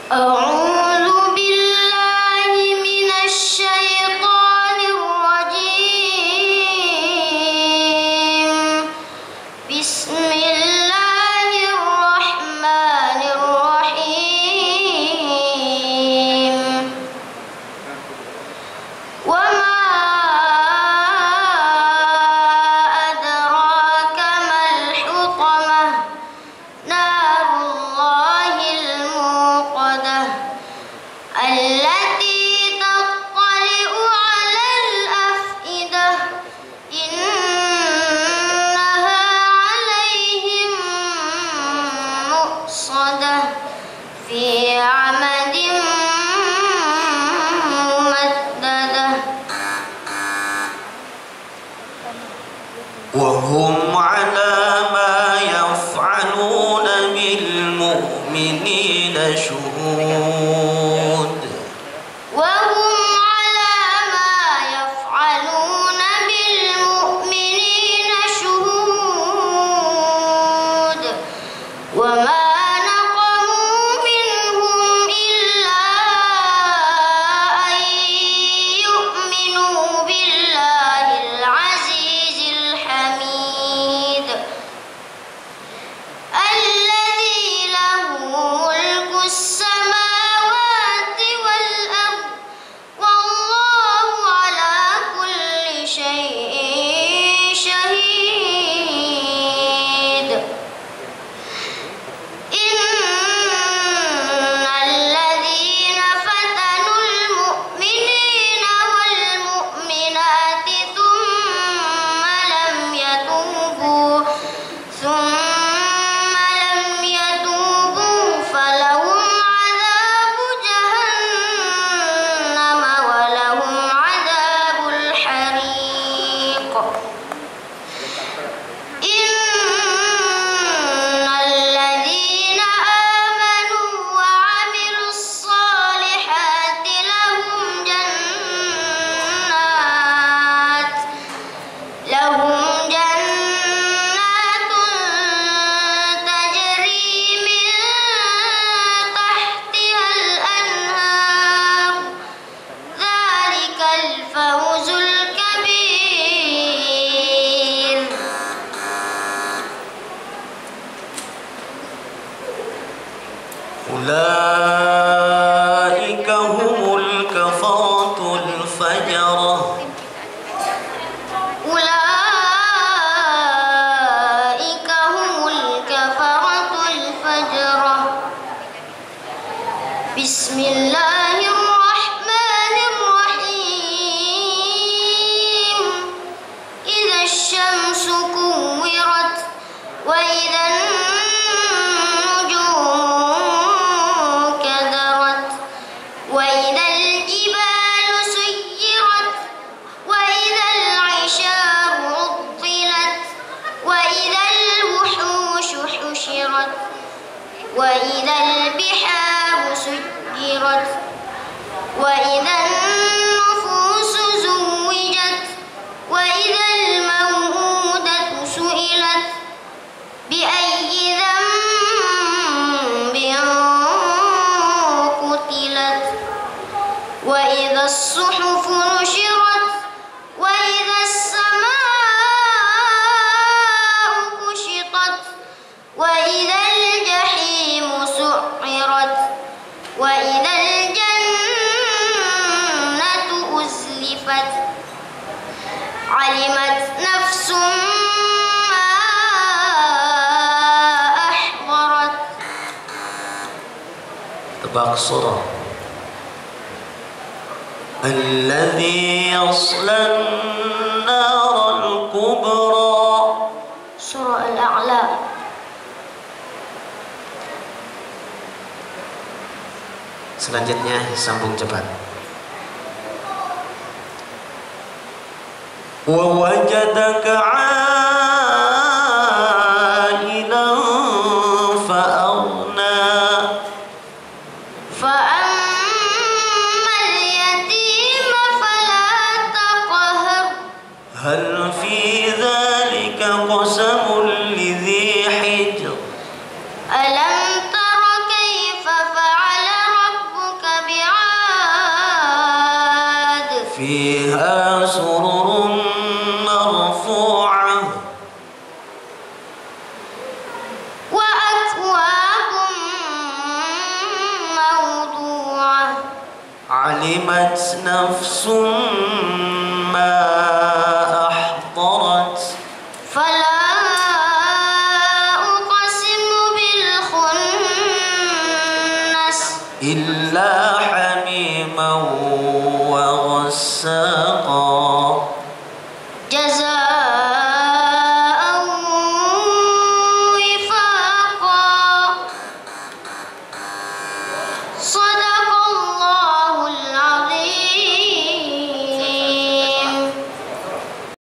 أعوذ بالله من الشيطان الرجيم. بسم الله الرحمن الرحيم. وما أدراك ما الحطمة نار الله الموقدة التي تطلع على الأفئدة إنها عليهم مؤصدة في عمد ممددة وهم على ما يفعلون بالمؤمنين شهود. وهم على ما يفعلون بالمؤمنين شهود. وما نقموا منهم إلا أن يؤمنوا بالله العزيز الحميد الذي له ملك السماوات والأرض والله على كل شيء شهيد. إن الذين فتنوا المؤمنين والمؤمنات ثم لم يتوبوا فلهم عذاب جهنم ولهم عذاب الحريق. إن الذين آمنوا وعملوا الصالحات لهم جنات تجري من تحتها الأنهار ذلك الفوز الكبير. أولئك هم الكفرة الفجرة. أولئك هم الكفرة الفجرة. بسم الله الرحمن الرحيم. إذا الشمس كورت وإذا النجوم كدرت وإذا الجبال سيرت وإذا العشار عطلت وإذا الوحوش حشرت وإذا البحار سجرت وإذا النفوس زوجت وإذا الموءودة سئلت بأي ذنب قتلت وإذا الصحف نشرت وإذا السماء كشطت وإذا الجحيم سعرت وإذا الجنة أزلفت علمت نفس ما أحضرت. تباك صورة الذي يصلى النار الكبرى. سورة الأعلى. Selanjutnya sambung cepat. Wa wajadaka 'ailan fa'aghna. فأما اليتيم فلا تقهر. هل في ذلك قسم لذي حجر. ألم تر كيف فعل فيها سرر مرفوعة وأكواب موضوعة علمت نفس ما أحضرت فلا أقسم بالخنس إلا